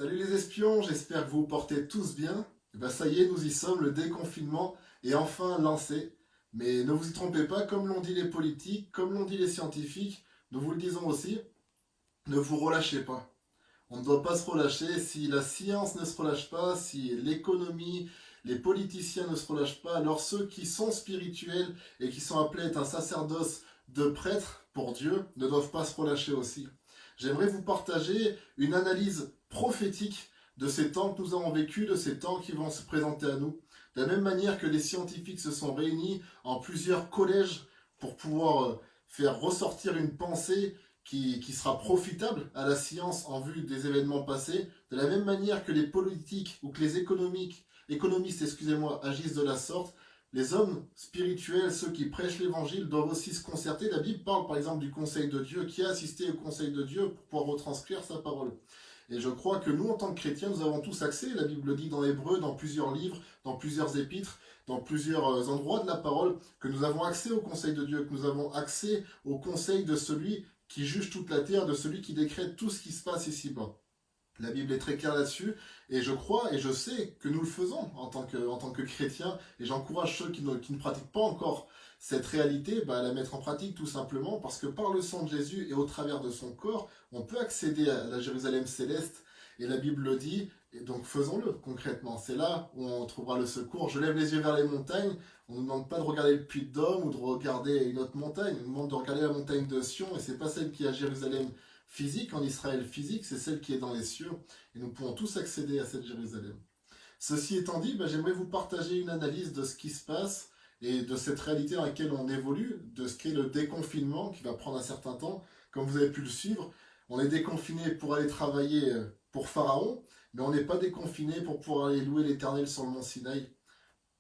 Salut les espions, j'espère que vous vous portez tous bien. Et ben ça y est, nous y sommes, le déconfinement est enfin lancé. Mais ne vous y trompez pas, comme l'ont dit les politiques, comme l'ont dit les scientifiques, nous vous le disons aussi, ne vous relâchez pas. On ne doit pas se relâcher. Si la science ne se relâche pas, si l'économie, les politiciens ne se relâchent pas, alors ceux qui sont spirituels et qui sont appelés à être un sacerdoce de prêtre pour Dieu ne doivent pas se relâcher aussi. J'aimerais vous partager une analyse prophétique de ces temps que nous avons vécus, de ces temps qui vont se présenter à nous. De la même manière que les scientifiques se sont réunis en plusieurs collèges pour pouvoir faire ressortir une pensée qui sera profitable à la science en vue des événements passés, de la même manière que les politiques ou que les économistes agissent de la sorte, les hommes spirituels, ceux qui prêchent l'évangile, doivent aussi se concerter. La Bible parle par exemple du conseil de Dieu, qui a assisté au conseil de Dieu pour pouvoir retranscrire sa parole. Et je crois que nous, en tant que chrétiens, nous avons tous accès, la Bible le dit dans Hébreu, dans plusieurs livres, dans plusieurs épîtres, dans plusieurs endroits de la parole, que nous avons accès au conseil de Dieu, que nous avons accès au conseil de celui qui juge toute la terre, de celui qui décrète tout ce qui se passe ici-bas. La Bible est très claire là-dessus, et je crois et je sais que nous le faisons en tant que chrétiens, et j'encourage ceux qui ne pratiquent pas encore cette réalité à la mettre en pratique tout simplement, parce que par le sang de Jésus et au travers de son corps, on peut accéder à la Jérusalem céleste, et la Bible le dit, et donc faisons-le concrètement. C'est là où on trouvera le secours. Je lève les yeux vers les montagnes, on ne nous demande pas de regarder le puy de Dôme ou de regarder une autre montagne, on nous demande de regarder la montagne de Sion, et c'est pas celle qui est à Jérusalem physique, en Israël physique, c'est celle qui est dans les cieux, et nous pouvons tous accéder à cette Jérusalem. Ceci étant dit, j'aimerais vous partager une analyse de ce qui se passe et de cette réalité dans laquelle on évolue, de ce qu'est le déconfinement qui va prendre un certain temps. Comme vous avez pu le suivre, on est déconfiné pour aller travailler pour Pharaon, mais on n'est pas déconfiné pour pouvoir aller louer l'Éternel sur le mont Sinaï.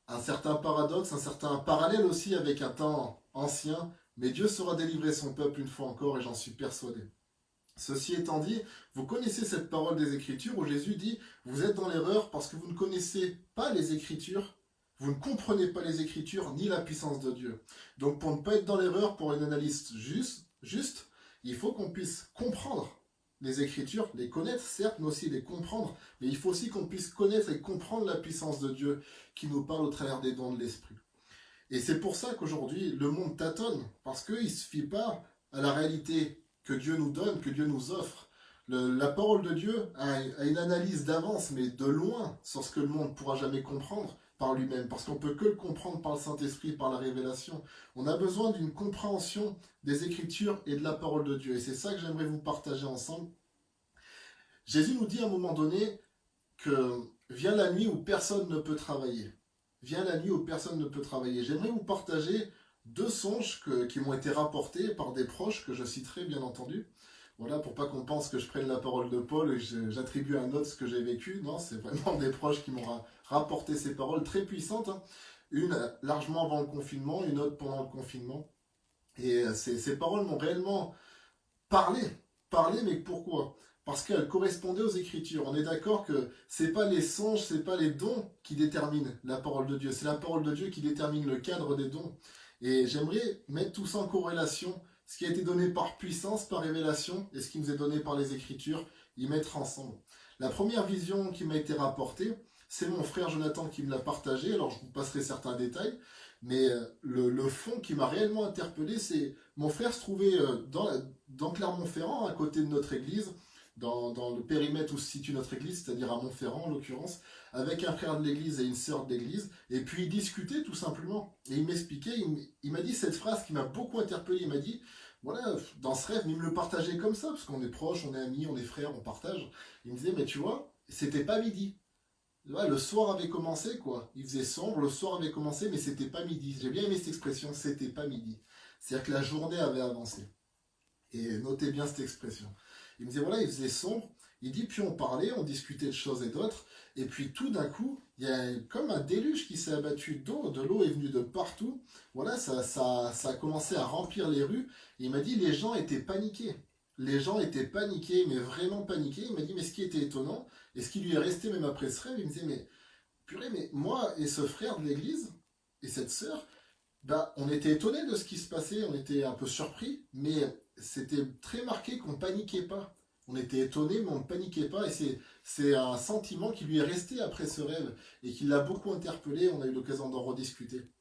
Un certain paradoxe, un certain parallèle aussi avec un temps ancien, mais Dieu saura délivrer son peuple une fois encore et j'en suis persuadé. Ceci étant dit, vous connaissez cette parole des Écritures où Jésus dit « Vous êtes dans l'erreur parce que vous ne connaissez pas les Écritures, vous ne comprenez pas les Écritures ni la puissance de Dieu. » Donc pour ne pas être dans l'erreur, pour une analyse juste, il faut qu'on puisse comprendre les Écritures, les connaître certes, mais aussi les comprendre. Mais il faut aussi qu'on puisse connaître et comprendre la puissance de Dieu qui nous parle au travers des dons de l'Esprit. Et c'est pour ça qu'aujourd'hui, le monde tâtonne, parce qu'il ne se fie pas à la réalité que Dieu nous donne, que Dieu nous offre. La parole de Dieu a une analyse d'avance, mais de loin, sur ce que le monde ne pourra jamais comprendre par lui-même, parce qu'on ne peut que le comprendre par le Saint-Esprit, par la révélation. On a besoin d'une compréhension des Écritures et de la parole de Dieu. Et c'est ça que j'aimerais vous partager ensemble. Jésus nous dit à un moment donné que vient la nuit où personne ne peut travailler. Vient la nuit où personne ne peut travailler. J'aimerais vous partager deux songes qui m'ont été rapportés par des proches que je citerai bien entendu. Voilà, pour pas qu'on pense que je prenne la parole de Paul et que j'attribue à un autre ce que j'ai vécu. Non, c'est vraiment des proches qui m'ont rapporté ces paroles très puissantes. Une largement avant le confinement, une autre pendant le confinement. Et ces paroles m'ont réellement parlé. Parlé, mais pourquoi? Parce qu'elles correspondaient aux Écritures. On est d'accord que c'est pas les songes, c'est pas les dons qui déterminent la parole de Dieu. C'est la parole de Dieu qui détermine le cadre des dons. Et j'aimerais mettre tout ça en corrélation, ce qui a été donné par puissance, par révélation, et ce qui nous est donné par les Écritures, y mettre ensemble. La première vision qui m'a été rapportée, c'est mon frère Jonathan qui me l'a partagé, alors je vous passerai certains détails, mais le fond qui m'a réellement interpellé, c'est mon frère se trouvait dans Clermont-Ferrand, à côté de notre église, dans le périmètre où se situe notre église, c'est-à-dire à Montferrand en l'occurrence, avec un frère de l'église et une sœur de l'église, et puis ils discutaient tout simplement. Et il m'expliquait, il m'a dit cette phrase qui m'a beaucoup interpellé, il m'a dit, voilà, dans ce rêve, mais il me le partageait comme ça, parce qu'on est proches, on est amis, on est frères, on partage. Il me disait, mais tu vois, c'était pas midi. Ouais, le soir avait commencé, quoi. Il faisait sombre, le soir avait commencé, mais c'était pas midi. J'ai bien aimé cette expression, c'était pas midi. C'est-à-dire que la journée avait avancé. Et notez bien cette expression. Il me disait, voilà, il faisait sombre. Il dit, puis on parlait, on discutait de choses et d'autres. Et puis tout d'un coup, il y a comme un déluge qui s'est abattu d'eau. De l'eau est venue de partout. Voilà, ça a commencé à remplir les rues. Et il m'a dit, les gens étaient paniqués. Les gens étaient paniqués, mais vraiment paniqués. Il m'a dit, mais ce qui était étonnant, et ce qui lui est resté même après ce rêve, il me disait, mais purée, mais moi et ce frère de l'église, et cette sœur, on était étonnés de ce qui se passait, on était un peu surpris, mais c'était très marqué qu'on paniquait pas. On était étonnés, mais on ne paniquait pas. Et c'est un sentiment qui lui est resté après ce rêve et qui l'a beaucoup interpellé. On a eu l'occasion d'en rediscuter.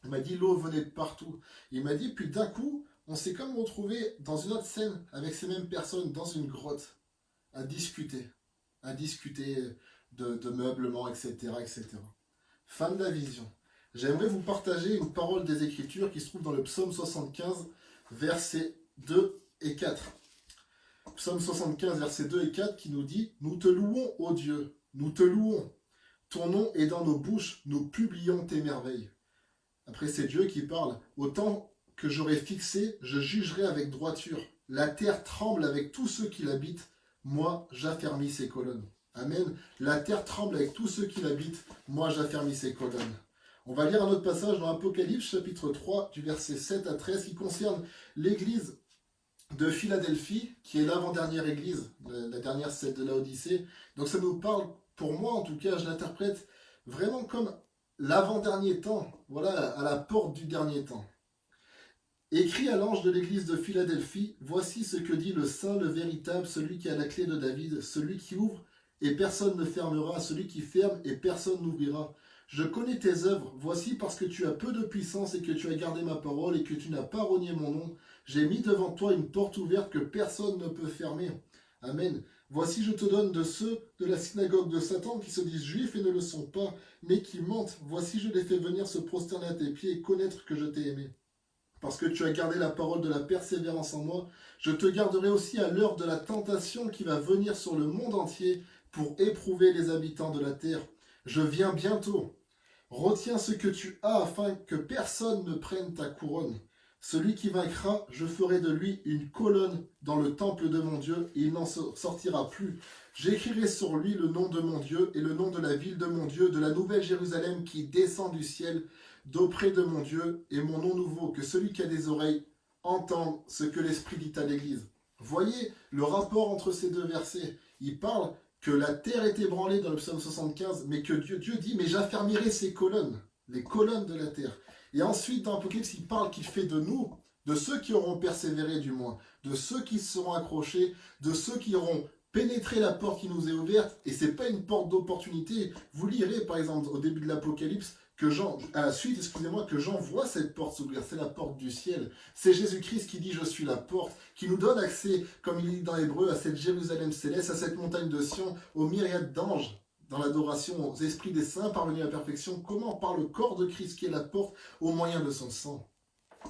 Il m'a dit l'eau venait de partout. Il m'a dit, puis d'un coup, on s'est comme retrouvé dans une autre scène avec ces mêmes personnes dans une grotte à discuter, à discuter de meublement, etc., etc. Fin de la vision. J'aimerais vous partager une parole des Écritures qui se trouve dans le psaume 75, versets 2 et 4. Psaume 75, versets 2 et 4 qui nous dit « Nous te louons, ô Dieu, nous te louons. Ton nom est dans nos bouches, nous publions tes merveilles. » Après, c'est Dieu qui parle. « Autant que j'aurai fixé, je jugerai avec droiture. La terre tremble avec tous ceux qui l'habitent. Moi, j'affermis ses colonnes. » Amen. La terre tremble avec tous ceux qui l'habitent. Moi, j'affermis ses colonnes. On va lire un autre passage dans Apocalypse, chapitre 3, du verset 7 à 13, qui concerne l'église de Philadelphie, qui est l'avant-dernière église, la dernière, celle de Laodicée. Donc ça nous parle, pour moi en tout cas, je l'interprète vraiment comme l'avant-dernier temps, voilà, à la porte du dernier temps. Écrit à l'ange de l'église de Philadelphie, voici ce que dit le saint, le véritable, celui qui a la clé de David, celui qui ouvre et personne ne fermera, celui qui ferme et personne n'ouvrira. Je connais tes œuvres, voici parce que tu as peu de puissance et que tu as gardé ma parole et que tu n'as pas renié mon nom. J'ai mis devant toi une porte ouverte que personne ne peut fermer. Amen. Voici je te donne de ceux de la synagogue de Satan qui se disent juifs et ne le sont pas, mais qui mentent. Voici je les fais venir se prosterner à tes pieds et connaître que je t'ai aimé. Parce que tu as gardé la parole de la persévérance en moi, je te garderai aussi à l'heure de la tentation qui va venir sur le monde entier pour éprouver les habitants de la terre. Je viens bientôt. Retiens ce que tu as afin que personne ne prenne ta couronne. Celui qui vaincra, je ferai de lui une colonne dans le temple de mon Dieu et il n'en sortira plus. J'écrirai sur lui le nom de mon Dieu et le nom de la ville de mon Dieu, de la nouvelle Jérusalem qui descend du ciel, d'auprès de mon Dieu et mon nom nouveau, que celui qui a des oreilles entende ce que l'Esprit dit à l'Église. Voyez le rapport entre ces deux versets. Il parle que la terre est ébranlée dans le psaume 75, mais que Dieu dit, mais j'affermirai ces colonnes, les colonnes de la terre. Et ensuite, dans l'Apocalypse, il parle qu'il fait de nous, de ceux qui auront persévéré du moins, de ceux qui se seront accrochés, de ceux qui auront pénétré la porte qui nous est ouverte, et c'est pas une porte d'opportunité. Vous lirez, par exemple, au début de l'Apocalypse, que Jean, à la suite, excusez-moi, que Jean voit cette porte s'ouvrir, c'est la porte du ciel. C'est Jésus-Christ qui dit je suis la porte, qui nous donne accès, comme il dit dans Hébreu, à cette Jérusalem céleste, à cette montagne de Sion, aux myriades d'anges dans l'adoration, aux esprits des saints parvenus à la perfection. Comment? Par le corps de Christ qui est la porte, au moyen de son sang.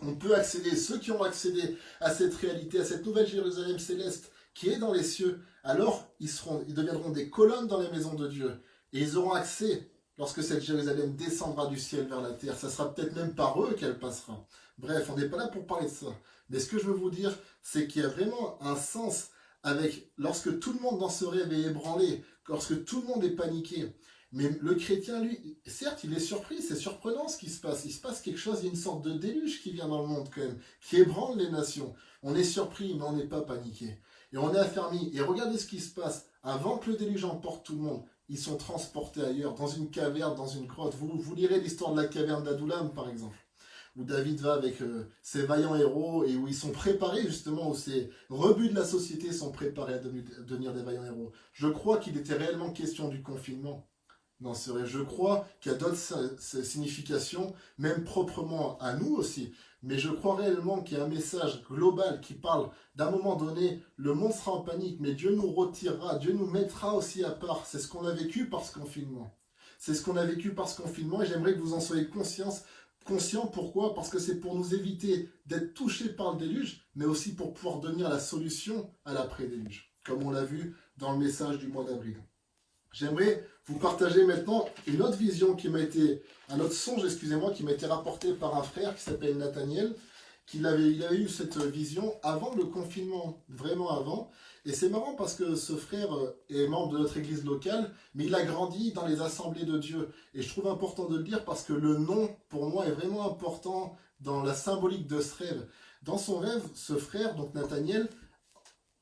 On peut accéder, ceux qui ont accédé à cette réalité, à cette nouvelle Jérusalem céleste qui est dans les cieux, alors ils deviendront des colonnes dans les maisons de Dieu. Et ils auront accès lorsque cette Jérusalem descendra du ciel vers la terre. Ça sera peut-être même par eux qu'elle passera. Bref, on n'est pas là pour parler de ça. Mais ce que je veux vous dire, c'est qu'il y a vraiment un sens avec lorsque tout le monde dans ce rêve est ébranlé, lorsque tout le monde est paniqué. Mais le chrétien, lui, certes, il est surpris, c'est surprenant ce qui se passe. Il se passe quelque chose, il y a une sorte de déluge qui vient dans le monde quand même, qui ébranle les nations. On est surpris, mais on n'est pas paniqué. Et on est affermi. Et regardez ce qui se passe. Avant que le déluge emporte tout le monde, ils sont transportés ailleurs, dans une caverne, dans une grotte. Vous lirez l'histoire de la caverne d'Adoulam, par exemple, où David va avec ses vaillants héros et où ils sont préparés, justement, où ces rebuts de la société sont préparés à devenir des vaillants héros. Je crois qu'il était réellement question du confinement. Non, c'est vrai, je crois qu'il y a d'autres significations, même proprement à nous aussi. Mais je crois réellement qu'il y a un message global qui parle d'un moment donné, le monde sera en panique, mais Dieu nous retirera, Dieu nous mettra aussi à part. C'est ce qu'on a vécu par ce confinement. C'est ce qu'on a vécu par ce confinement et j'aimerais que vous en soyez conscients. Pourquoi? Parce que c'est pour nous éviter d'être touchés par le déluge, mais aussi pour pouvoir devenir la solution à l'après-déluge, comme on l'a vu dans le message du mois d'avril. J'aimerais vous partager maintenant une autre vision qui m'a été, un autre songe, excusez-moi, qui m'a été rapporté par un frère qui s'appelle Nathaniel, il avait eu cette vision avant le confinement, vraiment avant. Et c'est marrant parce que ce frère est membre de notre église locale, mais il a grandi dans les assemblées de Dieu. Et je trouve important de le dire parce que le nom, pour moi, est vraiment important dans la symbolique de ce rêve. Dans son rêve, ce frère, donc Nathaniel,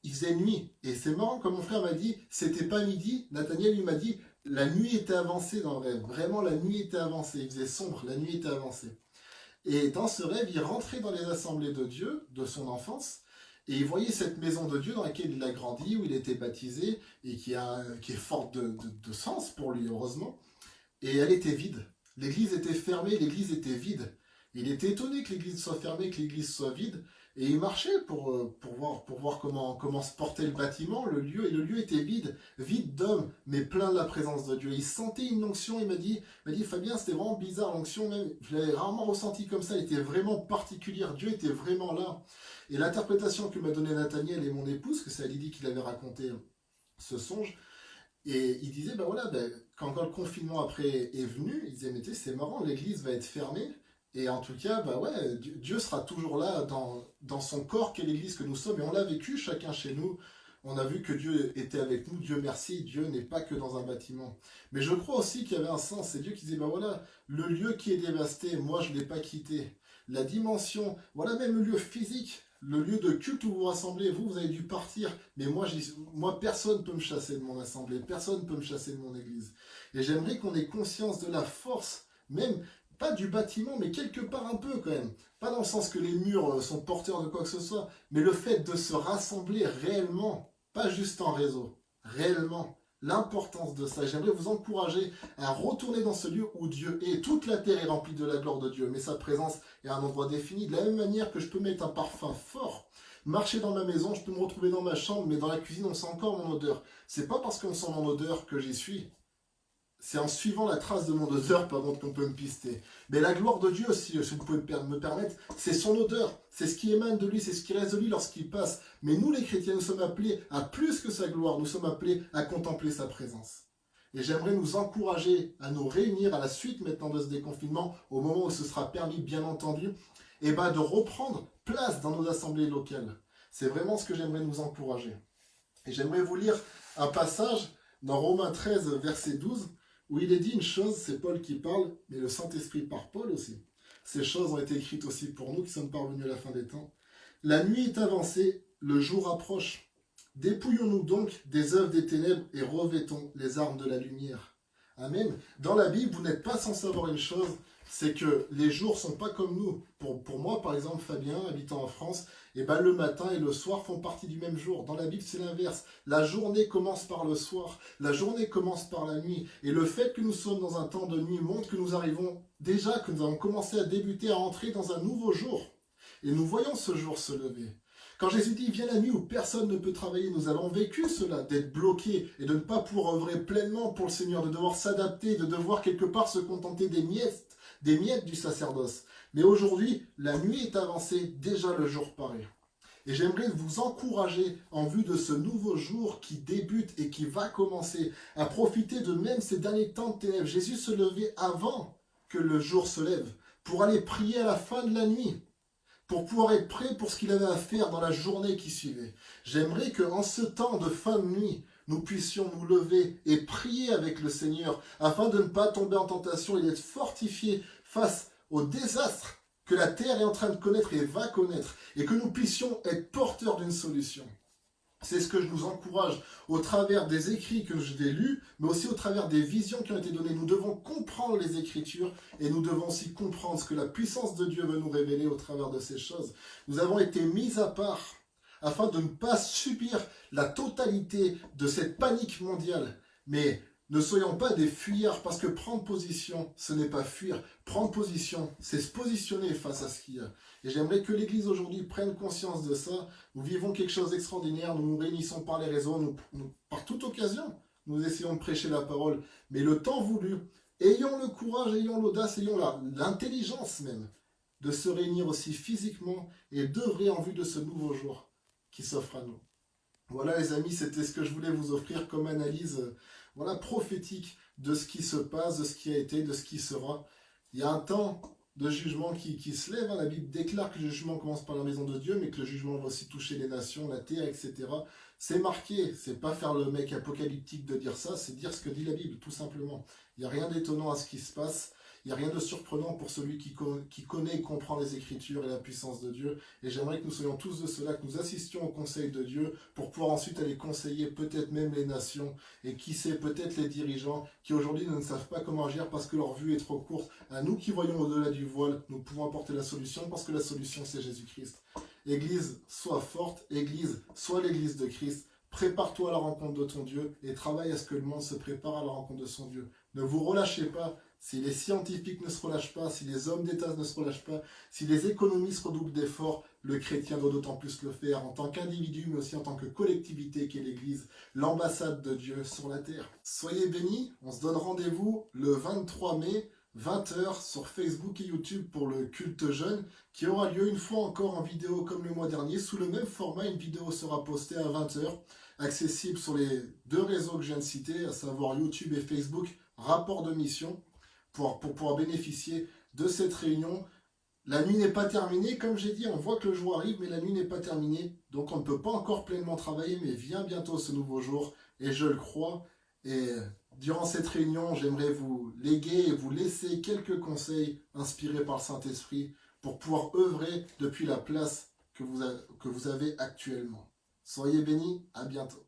il faisait nuit. Et c'est marrant, comme mon frère m'a dit, c'était pas midi. Nathaniel lui m'a dit, la nuit était avancée dans le rêve. Vraiment, la nuit était avancée. Il faisait sombre, la nuit était avancée. Et dans ce rêve, il rentrait dans les assemblées de Dieu, de son enfance. Et il voyait cette maison de Dieu dans laquelle il a grandi, où il était baptisé, et qui est forte de sens pour lui, heureusement. Et elle était vide. L'église était fermée, l'église était vide. Il était étonné que l'église soit fermée, que l'église soit vide. Et il marchait pour voir comment se portait le bâtiment, le lieu. Et le lieu était vide, vide d'hommes, mais plein de la présence de Dieu. Il sentait une onction, il m'a dit Fabien, c'était vraiment bizarre, l'onction même. Je l'avais rarement ressenti comme ça, elle était vraiment particulière. Dieu était vraiment là. Et l'interprétation que m'a donnée Nathaniel et mon épouse, que c'est à Lydie qui l'avait raconté ce songe, et il disait, ben voilà, quand le confinement après est venu, il disait, mais tu sais, c'est marrant, l'église va être fermée, et en tout cas, bah ouais, Dieu sera toujours là dans son corps qu'est l'église que nous sommes, et on l'a vécu chacun chez nous. On a vu que Dieu était avec nous, Dieu merci, Dieu n'est pas que dans un bâtiment. Mais je crois aussi qu'il y avait un sens, c'est Dieu qui disait, ben voilà, le lieu qui est dévasté, moi je ne l'ai pas quitté. La dimension, voilà même le lieu physique, le lieu de culte où vous vous rassemblez, vous avez dû partir, mais moi personne ne peut me chasser de mon assemblée, personne ne peut me chasser de mon église. Et j'aimerais qu'on ait conscience de la force, même pas du bâtiment, mais quelque part un peu quand même. Pas dans le sens que les murs sont porteurs de quoi que ce soit, mais le fait de se rassembler réellement, pas juste en réseau, réellement. L'importance de ça. J'aimerais vous encourager à retourner dans ce lieu où Dieu est. Toute la terre est remplie de la gloire de Dieu, mais sa présence est à un endroit défini. De la même manière que je peux mettre un parfum fort, marcher dans ma maison, je peux me retrouver dans ma chambre, mais dans la cuisine, on sent encore mon odeur. C'est pas parce qu'on sent mon odeur que j'y suis. C'est en suivant la trace de mon odeur, par contre, qu'on peut me pister. Mais la gloire de Dieu aussi, si vous pouvez me permettre, c'est son odeur. C'est ce qui émane de lui, c'est ce qui reste de lui lorsqu'il passe. Mais nous, les chrétiens, nous sommes appelés à plus que sa gloire. Nous sommes appelés à contempler sa présence. Et j'aimerais nous encourager à nous réunir à la suite maintenant de ce déconfinement, au moment où ce sera permis, bien entendu, et de reprendre place dans nos assemblées locales. C'est vraiment ce que j'aimerais nous encourager. Et j'aimerais vous lire un passage dans Romains 13, verset 12, où il est dit une chose, c'est Paul qui parle, mais le Saint-Esprit par Paul aussi. Ces choses ont été écrites aussi pour nous qui sommes parvenus à la fin des temps. La nuit est avancée, le jour approche. Dépouillons-nous donc des œuvres des ténèbres et revêtons les armes de la lumière. Amen. Dans la Bible, vous n'êtes pas sans savoir une chose, c'est que les jours sont pas comme nous. Pour moi, par exemple, Fabien, habitant en France, le matin et le soir font partie du même jour. Dans la Bible, c'est l'inverse. La journée commence par le soir, la journée commence par la nuit. Et le fait que nous sommes dans un temps de nuit montre que nous arrivons déjà, que nous avons commencé à débuter, à entrer dans un nouveau jour. Et nous voyons ce jour se lever. Quand Jésus dit, vient la nuit où personne ne peut travailler, nous avons vécu cela, d'être bloqués et de ne pas pouvoir œuvrer pleinement pour le Seigneur, de devoir s'adapter, de devoir quelque part se contenter des miettes du sacerdoce. Mais aujourd'hui, la nuit est avancée, déjà le jour paraît. Et j'aimerais vous encourager, en vue de ce nouveau jour qui débute et qui va commencer, à profiter de même ces derniers temps de ténèbres. Jésus se levait avant que le jour se lève, pour aller prier à la fin de la nuit, pour pouvoir être prêt pour ce qu'il avait à faire dans la journée qui suivait. J'aimerais qu'en ce temps de fin de nuit, nous puissions nous lever et prier avec le Seigneur, afin de ne pas tomber en tentation et d'être fortifiés face au désastre que la terre est en train de connaître et va connaître, et que nous puissions être porteurs d'une solution. C'est ce que je nous encourage au travers des écrits que je vais lus, mais aussi au travers des visions qui ont été données. Nous devons comprendre les Écritures et nous devons aussi comprendre ce que la puissance de Dieu veut nous révéler au travers de ces choses. Nous avons été mis à part afin de ne pas subir la totalité de cette panique mondiale. Mais ne soyons pas des fuyards, parce que prendre position, ce n'est pas fuir. Prendre position, c'est se positionner face à ce qu'il y a. Et j'aimerais que l'Église aujourd'hui prenne conscience de ça. Nous vivons quelque chose d'extraordinaire, nous nous réunissons par les réseaux, par toute occasion, nous essayons de prêcher la parole. Mais le temps voulu, ayons le courage, ayons l'audace, ayons l'intelligence même, de se réunir aussi physiquement et d'œuvrer en vue de ce nouveau jour qui s'offre à nous. Voilà les amis, c'était ce que je voulais vous offrir comme analyse prophétique de ce qui se passe, de ce qui a été, de ce qui sera. Il y a un temps de jugement qui se lève. La Bible déclare que le jugement commence par la maison de Dieu, mais que le jugement va aussi toucher les nations, la terre, etc. C'est marqué, c'est pas faire le mec apocalyptique de dire ça, c'est dire ce que dit la Bible, tout simplement. Il n'y a rien d'étonnant à ce qui se passe. Il n'y a rien de surprenant pour celui qui connaît et comprend les Écritures et la puissance de Dieu. Et j'aimerais que nous soyons tous de cela, que nous assistions au conseil de Dieu pour pouvoir ensuite aller conseiller peut-être même les nations et qui sait, peut-être les dirigeants qui aujourd'hui ne savent pas comment agir parce que leur vue est trop courte. À nous qui voyons au-delà du voile, nous pouvons apporter la solution parce que la solution c'est Jésus-Christ. Église, sois forte. Église, sois l'église de Christ. Prépare-toi à la rencontre de ton Dieu et travaille à ce que le monde se prépare à la rencontre de son Dieu. Ne vous relâchez pas. Si les scientifiques ne se relâchent pas, si les hommes d'État ne se relâchent pas, si les économistes redoublent d'efforts, le chrétien doit d'autant plus le faire en tant qu'individu, mais aussi en tant que collectivité qu'est l'Église, l'ambassade de Dieu sur la terre. Soyez bénis, on se donne rendez-vous le 23 mai, 20h sur Facebook et YouTube pour le culte jeune, qui aura lieu une fois encore en vidéo comme le mois dernier. Sous le même format, une vidéo sera postée à 20h, accessible sur les deux réseaux que je viens de citer, à savoir YouTube et Facebook, rapport de mission, pour pouvoir bénéficier de cette réunion. La nuit n'est pas terminée, comme j'ai dit, on voit que le jour arrive, mais la nuit n'est pas terminée, donc on ne peut pas encore pleinement travailler, mais vient bientôt ce nouveau jour, et je le crois. Et durant cette réunion, j'aimerais vous léguer et vous laisser quelques conseils inspirés par le Saint-Esprit pour pouvoir œuvrer depuis la place que vous avez actuellement. Soyez bénis, à bientôt.